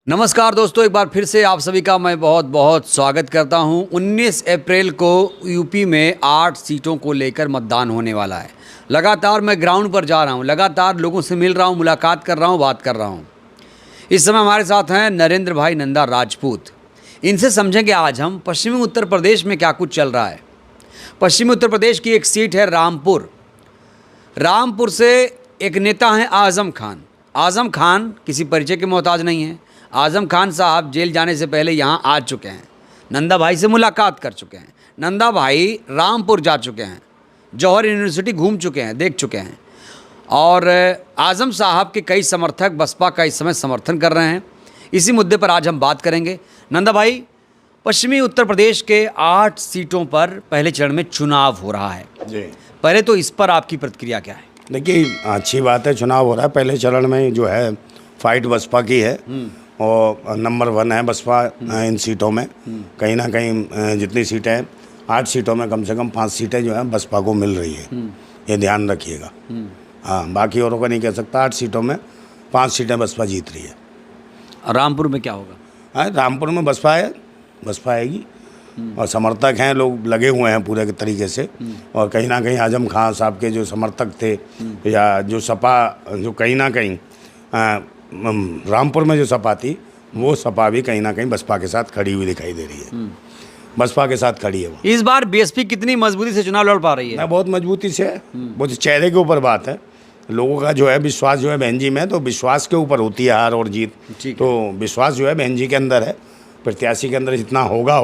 नमस्कार दोस्तों, एक बार फिर से आप सभी का मैं बहुत बहुत स्वागत करता हूं। 19 अप्रैल को यूपी में 8 सीटों को लेकर मतदान होने वाला है। लगातार मैं ग्राउंड पर जा रहा हूं, लगातार लोगों से मिल रहा हूं, मुलाकात कर रहा हूं, बात कर रहा हूं। इस समय हमारे साथ हैं नरेंद्र भाई नंदा राजपूत। इनसे समझेंगे आज हम पश्चिमी उत्तर प्रदेश में क्या कुछ चल रहा है। पश्चिमी उत्तर प्रदेश की एक सीट है रामपुर। रामपुर से एक नेता हैं आज़म खान। आज़म खान किसी परिचय के मोहताज नहीं हैं। आज़म खान साहब जेल जाने से पहले यहाँ आ चुके हैं, नंदा भाई से मुलाकात कर चुके हैं। नंदा भाई रामपुर जा चुके हैं, जौहर यूनिवर्सिटी घूम चुके हैं, देख चुके हैं। और आज़म साहब के कई समर्थक बसपा का इस समय समर्थन कर रहे हैं। इसी मुद्दे पर आज हम बात करेंगे। नंदा भाई, पश्चिमी उत्तर प्रदेश के 8 सीटों पर पहले चरण में चुनाव हो रहा है जी। पहले तो इस पर आपकी प्रतिक्रिया क्या है? देखिए, अच्छी बात है, चुनाव हो रहा है। पहले चरण में जो है फाइट बसपा की है और नंबर 1 है बसपा इन सीटों में। कहीं ना कहीं जितनी सीटें हैं, 8 सीटों में कम से कम 5 सीटें जो हैं बसपा को मिल रही है, ये ध्यान रखिएगा। हाँ, बाकी औरों का नहीं कह सकता। 8 सीटों में 5 सीटें बसपा जीत रही है। रामपुर में क्या होगा? हाँ, रामपुर में बसपा है, बसपा आएगी और समर्थक हैं, लोग लगे हुए हैं पूरे तरीके से। और कहीं ना कहीं आजम खान साहब के जो समर्थक थे या जो सपा, जो कहीं ना कहीं रामपुर में जो सपा थी, वो सपा भी कहीं ना कहीं बसपा के साथ खड़ी हुई दिखाई दे रही है। बसपा के साथ खड़ी है वो। इस बार बीएसपी कितनी मजबूती से चुनाव लड़ पा रही है? बहुत मजबूती से है, बहुत चेहरे के ऊपर बात है। लोगों का जो है विश्वास जो है बहन जी में, तो विश्वास के ऊपर होती है हार और जीत। तो विश्वास जो है बहन जी के अंदर है, प्रत्याशी के अंदर जितना होगा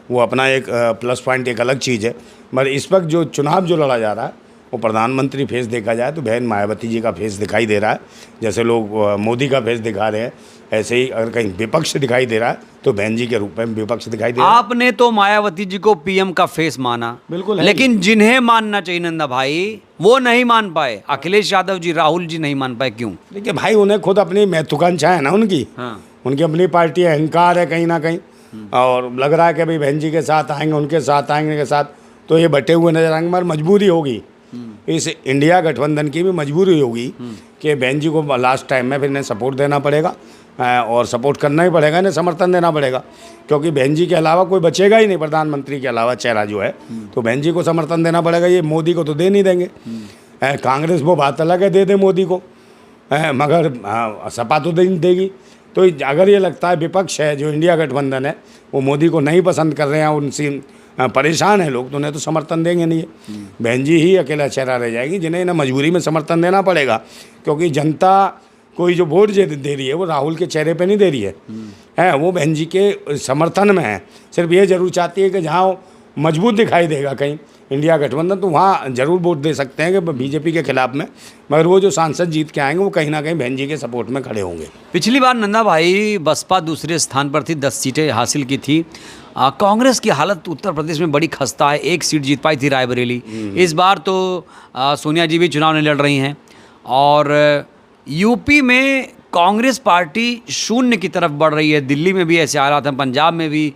वो अपना एक प्लस पॉइंट, एक अलग चीज़ है। मगर इस वक्त जो चुनाव जो लड़ा जा रहा है, वो प्रधानमंत्री फेस देखा जाए तो बहन मायावती जी का फेस दिखाई दे रहा है। जैसे लोग मोदी का फेस दिखा रहे हैं, ऐसे ही अगर कहीं विपक्ष दिखाई दे रहा है तो बहन जी के रूप में विपक्ष दिखाई दे रहा है। आपने तो मायावती जी को पीएम का फेस माना, बिल्कुल, लेकिन जिन्हें मानना चाहिए नंदा भाई, वो नहीं मान पाए। अखिलेश यादव जी, राहुल जी नहीं मान पाए, क्यों? देखिए भाई, उन्हें खुद अपनी महत्वाकांक्षा है ना उनकी। हाँ। उनकी अपनी पार्टी है, अहंकार है कहीं ना कहीं। और लग रहा है कि भाई बहन जी के साथ आएंगे, उनके साथ आएंगे के साथ, तो ये बटे हुए नजर आएंगे। मगर मजबूरी होगी, इस इंडिया गठबंधन की भी मजबूरी होगी कि बहन जी को लास्ट टाइम में फिर इन्हें सपोर्ट देना पड़ेगा। और सपोर्ट करना ही पड़ेगा, इन्हें समर्थन देना पड़ेगा, क्योंकि बहन जी के अलावा कोई बचेगा ही नहीं, प्रधानमंत्री के अलावा चेहरा जो है। तो बहन जी को समर्थन देना पड़ेगा। ये मोदी को तो दे नहीं देंगे। कांग्रेस वो बात अलग है, दे दे मोदी को, मगर सपा तो देगी। तो अगर ये लगता है विपक्ष है जो इंडिया गठबंधन है, वो मोदी को नहीं पसंद कर रहे हैं, उनसे परेशान है लोग, तो उन्हें तो समर्थन देंगे नहीं। बहन जी ही अकेला चेहरा रह जाएगी, जिन्हें इन्हें मजबूरी में समर्थन देना पड़ेगा। क्योंकि जनता कोई जो वोट दे रही है, वो राहुल के चेहरे पे नहीं दे रही है, वो बहन जी के समर्थन में है। सिर्फ ये जरूर चाहती है कि जहाँ मजबूत दिखाई देगा कहीं इंडिया गठबंधन, तो वहाँ जरूर वोट दे सकते हैं कि बीजेपी के खिलाफ में। मगर वो जो सांसद जीत के आएंगे, वो कहीं ना कहीं बहन जी के सपोर्ट में खड़े होंगे। पिछली बार नंदा भाई बसपा दूसरे स्थान पर थी, 10 सीटें हासिल की थी। कांग्रेस की हालत उत्तर प्रदेश में बड़ी खस्ता है, 1 सीट जीत पाई थी, रायबरेली। इस बार तो सोनिया जी भी चुनाव नहीं लड़ रही हैं। और यूपी में कांग्रेस पार्टी शून्य की तरफ बढ़ रही है। दिल्ली में भी ऐसे हालात हैं, पंजाब में भी,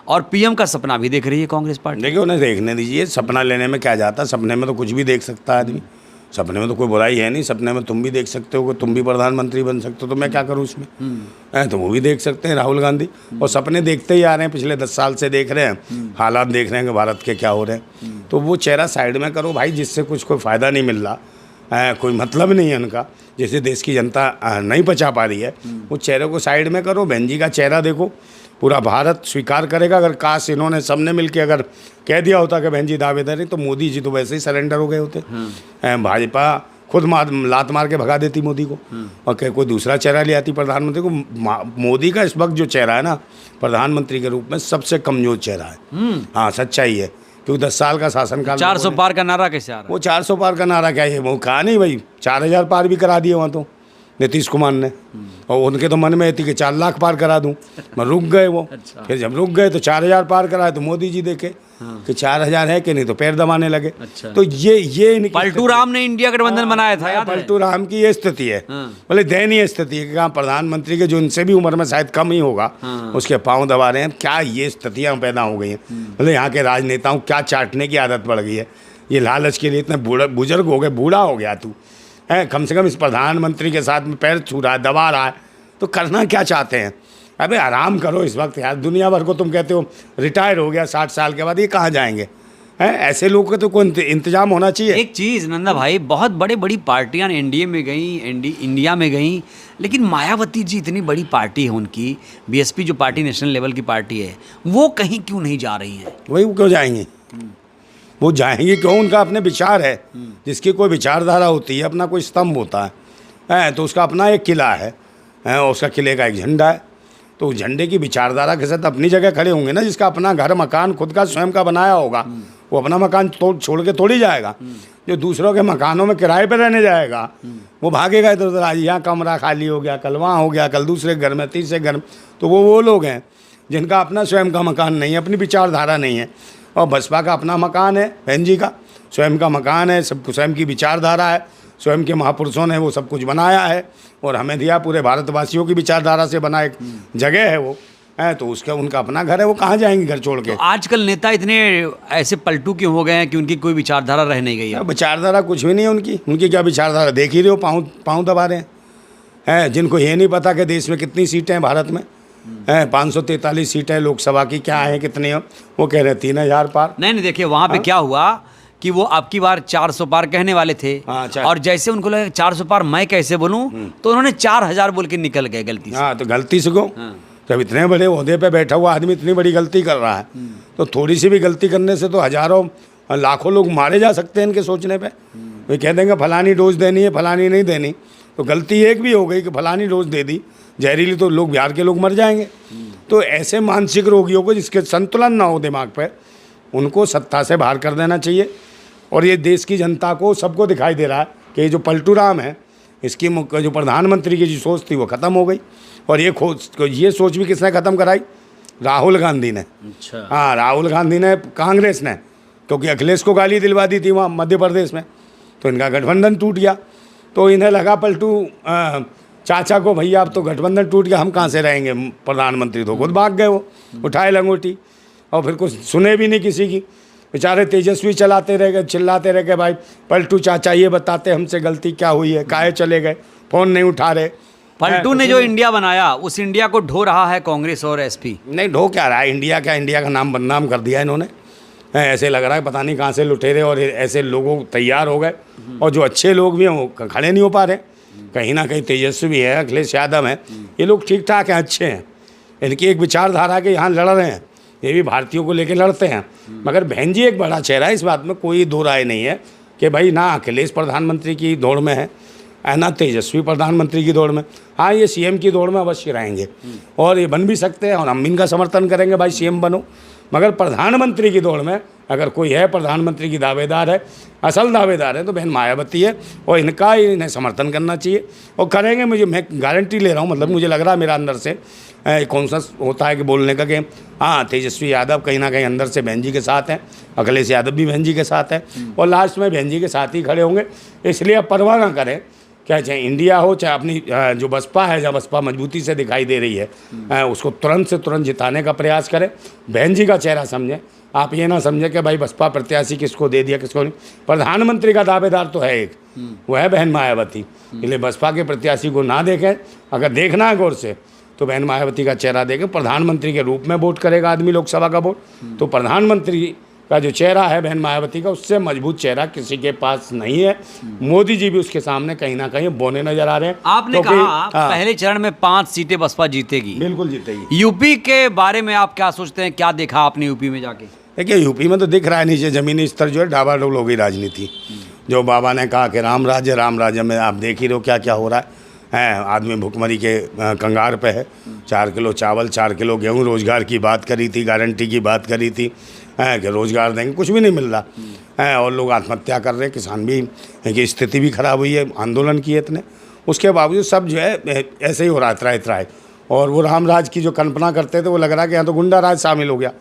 और पीएम का सपना भी देख रही है कांग्रेस पार्टी। देखिए, उन्हें देखने दीजिए, सपना लेने में क्या जाता है। सपने में तो कुछ भी देख सकता है आदमी, सपने में तो कोई बुराई है नहीं। सपने में तुम भी देख सकते हो कि तुम भी प्रधानमंत्री बन सकते हो, तो मैं क्या करूँ उसमें? तो वो भी देख सकते हैं, राहुल गांधी। और सपने देखते ही आ रहे हैं, पिछले 10 साल से देख रहे हैं, हालात देख रहे हैं कि भारत के क्या हो रहे हैं। तो वो चेहरा साइड में करो भाई, जिससे कुछ कोई फ़ायदा नहीं मिल रहा, कोई मतलब नहीं है उनका, जैसे देश की जनता नहीं बचा पा रही है, उस चेहरे को साइड में करो। बहन जी का चेहरा देखो, पूरा भारत स्वीकार करेगा। अगर काश इन्होंने सबने मिलकर अगर कह दिया होता कि बहन जी दावेदार है, तो मोदी जी तो वैसे ही सरेंडर हो गए होते। भाजपा खुद लात मार के भगा देती मोदी को, और कोई दूसरा चेहरा ले आती प्रधानमंत्री को। मोदी का इस वक्त जो चेहरा है ना, प्रधानमंत्री के रूप में सबसे कमजोर चेहरा है। हाँ, सच्चाई है, क्योंकि 10 साल का शासनकाल। 400 पार का नारा कैसे आ रहा है? वो 400 पार का नारा क्या है? वो कहा नहीं भाई, 4000 पार भी करा दिए वहाँ तो नीतीश कुमार ने। और उनके तो मन में थी कि 4 लाख पार करा दूं, मैं रुक गए वो। अच्छा। फिर जब रुक गए तो 4000 पार कराए, तो मोदी जी देखे कि 4000 है कि नहीं, तो पैर दबाने लगे। अच्छा। तो ये पलटू राम ने इंडिया गठबंधन बनाया था, याद है? पलटू राम की ये स्थिति है, मतलब दयनीय स्थिति है कि कहाँ प्रधानमंत्री के जो इनसे भी उम्र में शायद कम ही होगा, उसके पाँव दबा रहे हैं। क्या ये स्थितियाँ पैदा हो गई हैं? मतलब यहाँ के राजनेताओं क्या चाटने की आदत पड़ गई है। ये लालच के लिए इतने बुजुर्ग हो गए, बूढ़ा हो गया तू है, कम से कम इस प्रधानमंत्री के साथ में पैर छू रहा है, दबा रहा है, तो करना क्या चाहते हैं? अबे आराम करो इस वक्त यार, दुनिया भर को तुम कहते हो रिटायर हो गया 60 साल के बाद, ये कहाँ जाएंगे हैं? ऐसे लोग का तो कोई इंतजाम होना चाहिए। एक चीज़ नंदा भाई, बहुत बड़ी बड़ी पार्टियां एनडीए में गई, इंडिया में गई, लेकिन मायावती जी इतनी बड़ी पार्टी है उनकी, बीएसपी जो पार्टी नेशनल लेवल की पार्टी है, वो कहीं क्यों नहीं जा रही हैं? वही वो क्यों जाएंगे? वो जाएंगे क्यों? उनका अपने विचार है, जिसकी कोई विचारधारा होती है, अपना कोई स्तंभ होता है, तो उसका अपना एक किला है, उसका किले का एक झंडा है, तो उस झंडे की विचारधारा के साथ अपनी जगह खड़े होंगे ना। जिसका अपना घर मकान खुद का स्वयं का बनाया होगा, वो अपना मकान छोड़ के थोड़ी जाएगा। जो दूसरों के मकानों में किराए पर रहने जाएगा, वो भागेगा इधर उधर, आज यहाँ कमरा खाली हो गया, कल वहाँ हो गया, कल दूसरे घर में, तीसरे घर में। तो वो लोग हैं जिनका अपना स्वयं का मकान नहीं है, अपनी विचारधारा नहीं है। और बसपा का अपना मकान है, बहन जी का स्वयं का मकान है, सब स्वयं की विचारधारा है, स्वयं के महापुरुषों ने वो सब कुछ बनाया है और हमें दिया, पूरे भारतवासियों की विचारधारा से बना एक जगह है वो है। तो उसका उनका अपना घर है, वो कहाँ जाएंगे घर छोड़ के? तो आजकल नेता इतने ऐसे पलटू क्यों हो गए हैं कि उनकी कोई विचारधारा रह नहीं गई है? विचारधारा कुछ भी नहीं है उनकी क्या विचारधारा? देख ही रहे हो, पाँव दबा रहे हैं। जिनको ये नहीं पता कि देश में कितनी सीटें हैं भारत में, 543 सीटें लोकसभा की, क्या है कितनी हो, वो कह रहे हैं 3000 पार। नहीं देखिए वहाँ पे क्या हुआ कि वो आपकी बार 400 पार कहने वाले थे, और जैसे उनको लगा 400 पार मैं कैसे बोलूं, तो उन्होंने 4000 बोल के निकल गए गलती से। हाँ, तो गलती से को जब इतने बड़े ओहदे पे बैठा हुआ आदमी इतनी बड़ी गलती कर रहा है, तो थोड़ी सी भी गलती करने से तो हजारों लाखों लोग मारे जा सकते हैं इनके सोचने पे। वे कह देंगे फलानी डोज देनी है, फलानी नहीं देनी, तो गलती एक भी हो गई कि फलानी डोज दे दी जहरीली, तो लोग, बिहार के लोग मर जाएंगे। तो ऐसे मानसिक रोगियों को, जिसके संतुलन ना हो दिमाग पे, उनको सत्ता से बाहर कर देना चाहिए। और ये देश की जनता को, सबको दिखाई दे रहा है कि जो पलटू राम है, इसकी जो प्रधानमंत्री की जो सोच थी वो ख़त्म हो गई। और ये सोच भी किसने ख़त्म कराई? राहुल गांधी ने। अच्छा। हाँ, राहुल गांधी ने, कांग्रेस ने, क्योंकि अखिलेश को गाली दिलवा दी थी वहाँ मध्य प्रदेश में, तो इनका गठबंधन टूट गया। तो इन्हें लगा पलटू चाचा को, भैया अब तो गठबंधन टूट गया, हम कहाँ से रहेंगे प्रधानमंत्री, तो खुद भाग गए वो, उठाए लंगोटी, और फिर कुछ सुने भी नहीं किसी की। बेचारे तेजस्वी चलाते रह गए, चिल्लाते रह गए, भाई पलटू चाचा ये बताते हमसे गलती क्या हुई है, काहे चले गए, फ़ोन नहीं उठा रहे। पलटू ने जो इंडिया बनाया, उस इंडिया को ढो रहा है कांग्रेस और एसपी। नहीं, ढो क्या रहा है इंडिया? क्या इंडिया का नाम बदनाम कर दिया इन्होंने। ऐसे लग रहा है पता नहीं कहाँ से लुटेरे और ऐसे लोगों तैयार हो गए, और जो अच्छे लोग भी हैं वो खड़े नहीं हो पा रहे। कहीं ना कहीं तेजस्वी भी है, अखिलेश यादव हैं, ये लोग ठीक ठाक हैं, अच्छे हैं। इनकी एक विचारधारा के यहाँ लड़ रहे हैं, ये भी भारतीयों को लेकर लड़ते हैं। मगर बहन जी एक बड़ा चेहरा है, इस बात में कोई दो राय नहीं है कि भाई ना अखिलेश प्रधानमंत्री की दौड़ में है, ना तेजस्वी प्रधानमंत्री की दौड़ में। हाँ, ये सीएम की दौड़ में अवश्य रहेंगे, और ये बन भी सकते हैं, और हम इनका समर्थन करेंगे, भाई सीएम बनो। मगर प्रधानमंत्री की दौड़ में अगर कोई है, प्रधानमंत्री की दावेदार है, असल दावेदार है, तो बहन मायावती है, और इन्हें समर्थन करना चाहिए, और करेंगे। मैं गारंटी ले रहा हूँ, मतलब मुझे लग रहा है मेरा अंदर से कॉन्शस होता है कि बोलने का, कि हाँ तेजस्वी यादव कहीं ना कहीं अंदर से बहन जी के साथ हैं, अखिलेश यादव भी बहन जी के साथ है, और लास्ट में बहन जी के साथ ही खड़े होंगे। इसलिए अब परवाह ना करें, क्या चाहे इंडिया हो, चाहे अपनी जो बसपा है, जहाँ बसपा मजबूती से दिखाई दे रही है, उसको तुरंत से तुरंत जिताने का प्रयास करें। बहन जी का चेहरा समझें, आप ये ना समझें कि भाई बसपा प्रत्याशी किसको दे दिया किसको नहीं। प्रधानमंत्री का दावेदार तो है एक, वो है बहन मायावती। इसलिए बसपा के प्रत्याशी को ना देखें, अगर देखना है गौर से तो बहन मायावती का चेहरा देखें। प्रधानमंत्री के रूप में वोट करेगा आदमी लोकसभा का वोट, तो प्रधानमंत्री का जो चेहरा है बहन मायावती का, उससे मजबूत चेहरा किसी के पास नहीं है। मोदी जी भी उसके सामने कहीं ना कहीं बोने नजर आ रहे हैं। आपने तो कहा पहले चरण में 5 सीटें बसपा जीतेगी, बिल्कुल जीतेगी। यूपी के बारे में आप क्या सोचते हैं? क्या देखा आपने यूपी में जाके? देखिए, यूपी में तो दिख रहा है नीचे जमीनी स्तर जो है डाबाडोल हो गई राजनीति। जो बाबा ने कहा कि राम राज्य में आप देख ही रहे हो क्या क्या हो रहा है। आदमी भुखमरी के कंगार पे है। 4 किलो चावल, 4 किलो गेहूँ, रोजगार की बात करी थी, गारंटी की बात करी थी कि रोजगार देंगे, कुछ भी नहीं मिल रहा है, और लोग आत्महत्या कर रहे हैं। किसान भी की स्थिति भी खराब हुई है, आंदोलन किए इतने, उसके बावजूद सब जो है ऐसे ही हो रहा है इतराए। और वो राम राज की जो कल्पना करते थे, वो लग रहा है कि यहाँ तो गुंडा राज शामिल हो गया।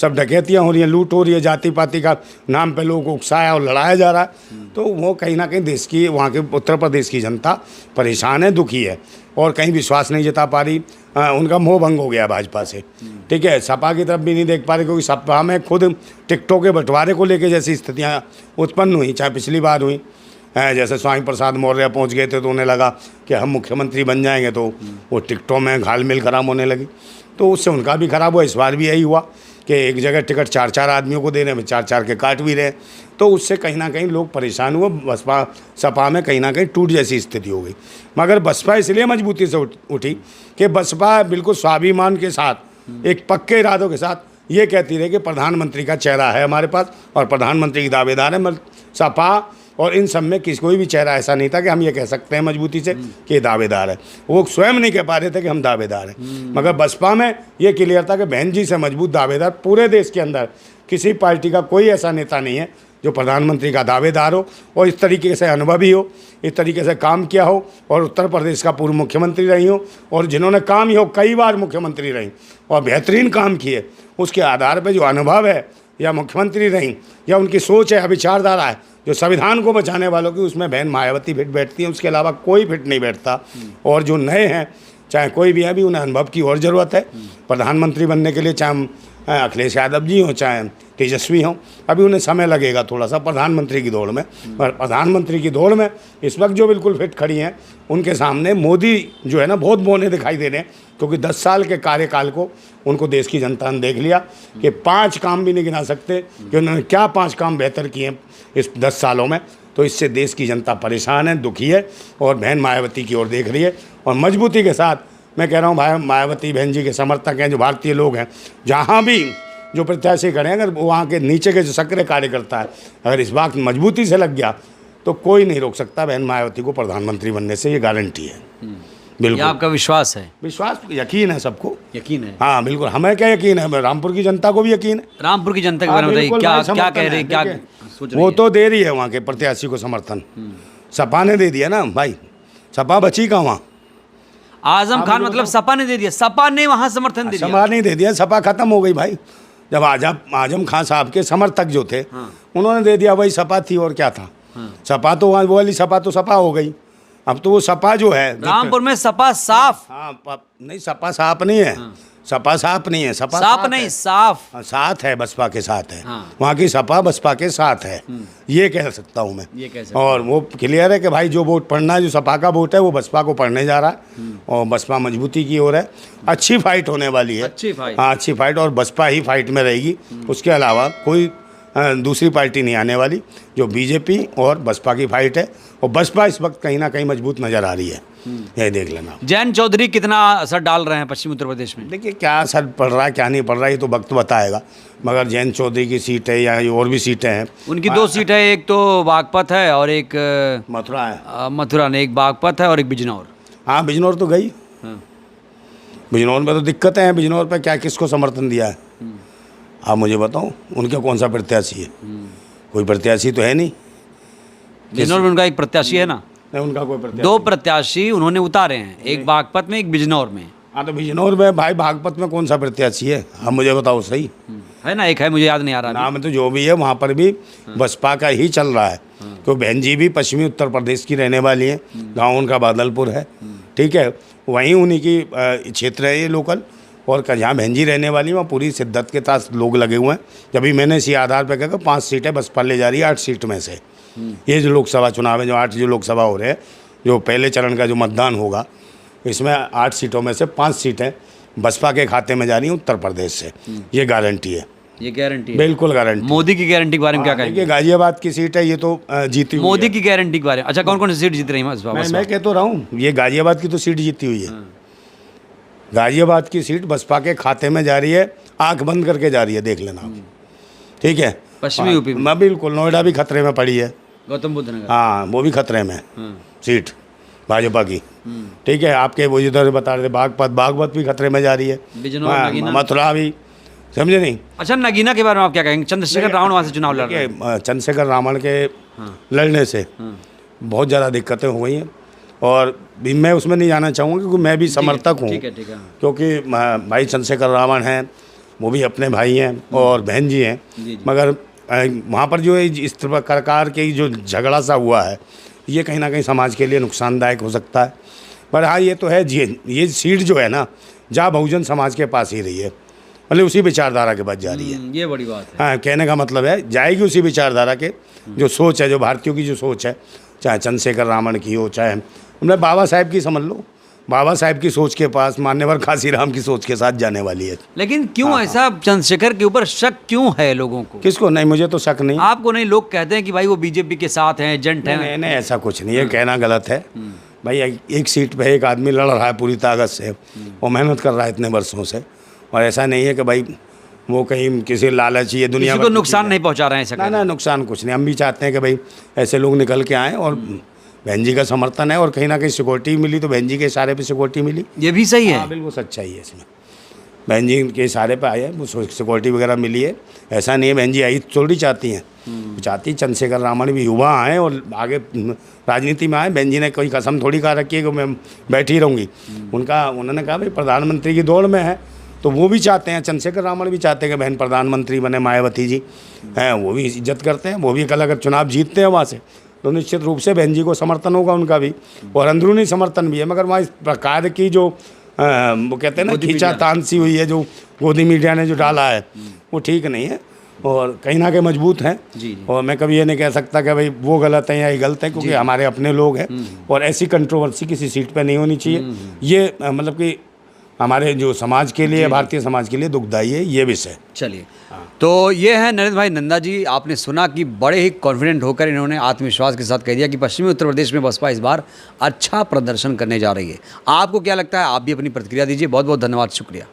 सब डकैतियाँ हो रही हैं, लूट हो रही है, जाति पाति का नाम पे लोगों को उकसाया और लड़ाया जा रहा है। तो वो कहीं ना कहीं देश की, वहाँ के उत्तर प्रदेश की जनता परेशान है, दुखी है, और कहीं विश्वास नहीं जता पा रही। उनका मोह भंग हो गया भाजपा से, ठीक है। सपा की तरफ भी नहीं देख पा रहे, क्योंकि सपा में खुद टिकटों के बंटवारे को लेकर जैसी स्थितियाँ उत्पन्न हुई, चाहे पिछली बार हुई, जैसे स्वामी प्रसाद मौर्य पहुंच गए थे तो उन्हें लगा कि हम मुख्यमंत्री बन जाएंगे, तो वो टिकटों में घालमेल खराब होने लगी, तो उससे उनका भी खराब हुआ। इस बार भी यही हुआ कि एक जगह टिकट 4-4 आदमियों को दे रहे हैं, 4-4 के काट भी रहे हैं, तो उससे कहीं ना कहीं लोग परेशान हुए। बसपा सपा में कहीं ना कहीं टूट जैसी स्थिति हो गई। मगर बसपा इसलिए मजबूती से उठी कि बसपा बिल्कुल स्वाभिमान के साथ, एक पक्के इरादों के साथ ये कहती रही कि प्रधानमंत्री का चेहरा है हमारे पास और प्रधानमंत्री की दावेदार है। सपा और इन सब में कोई भी चेहरा ऐसा नहीं था कि हम ये कह सकते हैं मजबूती से कि ये दावेदार है। वो स्वयं नहीं कह पा रहे थे कि हम दावेदार हैं। मगर बसपा में ये क्लियर था कि बहन जी से मजबूत दावेदार पूरे देश के अंदर किसी पार्टी का कोई ऐसा नेता नहीं है जो प्रधानमंत्री का दावेदार हो और इस तरीके से अनुभवी हो, इस तरीके से काम किया हो और उत्तर प्रदेश का पूर्व मुख्यमंत्री रही हो और जिन्होंने काम ही हो कई बार मुख्यमंत्री रही और बेहतरीन काम किए, उसके आधार पर जो अनुभव है या मुख्यमंत्री रहीं या उनकी सोच है या विचारधारा है जो संविधान को बचाने वालों की, उसमें बहन मायावती फिट बैठती हैं। उसके अलावा कोई फिट नहीं बैठता। और जो नए हैं चाहे कोई भी अभी उन्हें अनुभव की और ज़रूरत है प्रधानमंत्री बनने के लिए, चाहे अखिलेश यादव जी हों चाहे तेजस्वी हों, अभी उन्हें समय लगेगा थोड़ा सा प्रधानमंत्री की दौड़ में। पर प्रधानमंत्री की दौड़ में इस वक्त जो बिल्कुल फिट खड़ी हैं उनके सामने मोदी जो है ना बहुत बौने दिखाई दे रहे हैं, क्योंकि 10 साल के कार्यकाल को उनको देश की जनता ने देख लिया कि 5 काम भी नहीं गिना सकते कि उन्होंने क्या 5 काम बेहतर किए इस 10 सालों में। तो इससे देश की जनता परेशान है, दुखी है और बहन मायावती की ओर देख रही है। और मजबूती के साथ मैं कह रहा हूँ भाई, मायावती बहन जी के समर्थक हैं जो भारतीय लोग हैं, जहाँ भी जो प्रत्याशी करें, अगर वहाँ के नीचे के जो सक्रिय कार्यकर्ता है अगर इस बात मजबूती से लग गया तो कोई नहीं रोक सकता बहन मायावती को प्रधानमंत्री बनने से। ये गारंटी है। बिल्कुल। आपका विश्वास है? विश्वास यकीन है, सबको यकीन है। हाँ बिल्कुल, हमें क्या यकीन है, रामपुर की जनता को भी यकीन है। रामपुर की जनता के बारे में बताइए, क्या कह रहे, क्या सोच रही वो है? तो दे रही है वहाँ के प्रत्याशी को समर्थन। सपा ने दे दिया ना भाई, सपा बची कहाँ वहाँ? आजम खान मतलब सपा ने दे दिया, सपा ने वहाँ समर्थन दे दिया। सपा नहीं दे दिया, सपा खत्म हो गई भाई। जब आजम खान साहब के समर्थक जो थे उन्होंने दे दिया, वही सपा थी और क्या था। सपा तो वो वाली सपा तो सपा हो गई। अब तो वो सपा जो है रामपुर में सपा साफ। हाँ नहीं, सपा साफ नहीं है। सपा साफ नहीं है, सपा साफ नहीं, साफ साथ है, बसपा के साथ है। हाँ। वहाँ की सपा बसपा के साथ है, ये कह सकता हूँ मैं। ये कह सकता और वो क्लियर है कि भाई जो वोट पड़ना है, जो सपा का वोट है वो बसपा को पड़ने जा रहा है और बसपा मजबूती की ओर है। अच्छी फाइट होने वाली है, अच्छी फाइट। हाँ अच्छी फाइट, और बसपा ही फाइट में रहेगी। उसके अलावा कोई दूसरी पार्टी नहीं आने वाली। जो बीजेपी और बसपा की फाइट है और बसपा इस वक्त कहीं ना कहीं मजबूत नज़र आ रही है, ये देख लेना। जैन चौधरी कितना असर डाल रहे हैं पश्चिमी उत्तर प्रदेश में? देखिए क्या असर पड़ रहा है क्या नहीं पड़ रहा है ये तो वक्त बताएगा। मगर जैन चौधरी की सीट है या और भी सीटें हैं, उनकी 2 सीट है, एक तो बागपत है और एक मथुरा है। मथुरा ने, एक बागपत है और एक बिजनौर। हाँ बिजनौर तो गई। बिजनौर में तो दिक्कतें हैं। बिजनौर पर क्या किसको समर्थन दिया है आप मुझे बताओ? उनका कौन सा प्रत्याशी है? कोई प्रत्याशी तो है नहीं। बिजनौर में उनका एक प्रत्याशी है ना? नहीं, उनका कोई प्रत्याशी। 2 प्रत्याशी उन्होंने उतारे हैं, एक बागपत में, एक बिजनौर में। हाँ तो बिजनौर में भाई बागपत में कौन सा प्रत्याशी है आप मुझे बताओ सही। है ना, एक है, मुझे याद नहीं आ रहा अभी। नाम तो जो भी है वहाँ पर भी बसपा का ही चल रहा है। तो बहन जी भी पश्चिमी उत्तर प्रदेश की रहने वाली हैं, गाँव उनका बादलपुर है, ठीक है, वहीं उन्हीं की क्षेत्र है ये लोकल। और जहाँ बहन जी रहने वाली वहाँ पूरी शिद्दत के साथ लोग लगे हुए हैं। जब मैंने इसी आधार पर कहा 5 सीटें बसपा ले जा रही है 8 सीट में से। ये जो लोकसभा चुनाव है, जो 8 जो लोकसभा हो रहे हैं, जो पहले चरण का जो मतदान होगा, इसमें 8 सीटों में से 5 सीटें बसपा के खाते में जा रही हैं उत्तर प्रदेश से। ये गारंटी है, ये गारंटी है, बिल्कुल गारंटी। मोदी की गारंटी के बारे में क्या कहेंगे? गाजियाबाद की सीट है, ये तो जीती हुई मोदी है। की गारंटी के बारे में, अच्छा कौन कौन सी सीट जीत रही है? मैं कह तो रहा हूँ ये गाजियाबाद की तो सीट जीती हुई है। गाजियाबाद की सीट बसपा के खाते में जा रही है, आंख बंद करके जा रही है, देख लेना, ठीक है। पश्चिमी यूपी में बिल्कुल, नोएडा भी खतरे में पड़ी है, गौतम बुद्ध नगर, हाँ वो भी खतरे में सीट भाजपा की, ठीक है। आपके वो जिधर बता रहे थे बागपत भी खतरे में जा रही है, बिजनौर, मथुरा भी, समझे नहीं। अच्छा नगीना के बारे में आप क्या कहेंगे? चंद्रशेखर रावण वहाँ से चुनाव लड़ रहे हैं। चंद्रशेखर रावण के लड़ने से बहुत ज़्यादा दिक्कतें हो गई हैं और मैं उसमें नहीं जाना चाहूँगा क्योंकि मैं भी समर्थक हूँ, ठीक है। क्योंकि भाई चंद्रशेखर रावण हैं, वो भी अपने भाई हैं और बहन जी हैं। मगर वहाँ पर जो इस प्रकार के जो झगड़ा सा हुआ है, ये कहीं ना कहीं समाज के लिए नुकसानदायक हो सकता है। पर हाँ ये तो है, ये सीट जो है ना, जहाँ बहुजन समाज के पास ही रही है, मतलब उसी विचारधारा के पास जा रही है। ये बड़ी बात है। हाँ, कहने का मतलब है जाएगी उसी विचारधारा के, जो सोच है, जो भारतीयों की जो सोच है चाहे चंद्रशेखर रावण की हो, चाहे मतलब बाबा साहेब की समझ लो, बाबा साहेब की सोच के पास मान्यवर काशीराम की सोच के साथ जाने वाली है। लेकिन क्यों ऐसा चंद्रशेखर के ऊपर शक क्यों है लोगों को? किसको नहीं, मुझे तो शक नहीं। आपको नहीं, लोग कहते हैं कि भाई वो बीजेपी के साथ हैं, एजेंट हैं। नहीं नहीं, ऐसा कुछ नहीं है, कहना गलत है। भाई एक सीट पे एक आदमी लड़ रहा है पूरी ताकत से और मेहनत कर रहा है इतने वर्षों से, और ऐसा नहीं है कि भाई वो कहीं किसी लालची है दुनिया किसी को नुकसान नहीं पहुंचा रहे हैं। ना ना, नुकसान कुछ नहीं। हम भी चाहते हैं कि भाई ऐसे लोग निकल के आएँ, और बहन जी का समर्थन है, और कहीं ना कहीं सिक्योरिटी मिली तो बहन जी के इशारे पे सिक्योरिटी मिली। ये भी सही है। हाँ बिल्कुल सच्चाई है इसमें, बहन जी के इशारे पे आए हैं, वो सिक्योरिटी वगैरह मिली है। ऐसा नहीं है बहन जी आई थोड़ी चाहती हैं, चाहती चंद्रशेखर रावण भी युवा आए और आगे राजनीति में आए। बहन जी ने कोई कसम थोड़ी कहा रखी है कि मैं बैठी रहूँगी। उन्होंने कहा भाई प्रधानमंत्री की दौड़ में है, तो वो भी चाहते हैं, चंद्रशेखर रावण भी चाहते हैं कि बहन प्रधानमंत्री बने, मायावती जी हैं वो भी इज्जत करते हैं। वो भी कल अगर चुनाव जीतते हैं वहाँ से तो निश्चित रूप से बहन जी को समर्थन होगा उनका भी, और अंदरूनी समर्थन भी है। मगर वहाँ इस प्रकार की जो वो कहते हैं ना खींचातान सी हुई है, जो गोदी मीडिया ने जो डाला है, वो ठीक नहीं है, और कहीं ना कहीं मजबूत हैं। और मैं कभी ये नहीं कह सकता कि भाई वो गलत है या ये गलत है, क्योंकि हमारे अपने लोग हैं, और ऐसी कंट्रोवर्सी किसी सीट पे नहीं होनी चाहिए। ये मतलब कि हमारे जो समाज के लिए, भारतीय समाज के लिए दुखदाई है ये विषय। चलिए, तो ये है नरेंद्र भाई नंदा जी। आपने सुना कि बड़े ही कॉन्फिडेंट होकर इन्होंने आत्मविश्वास के साथ कह दिया कि पश्चिमी उत्तर प्रदेश में बसपा इस बार अच्छा प्रदर्शन करने जा रही है। आपको क्या लगता है? आप भी अपनी प्रतिक्रिया दीजिए। बहुत बहुत धन्यवाद, शुक्रिया।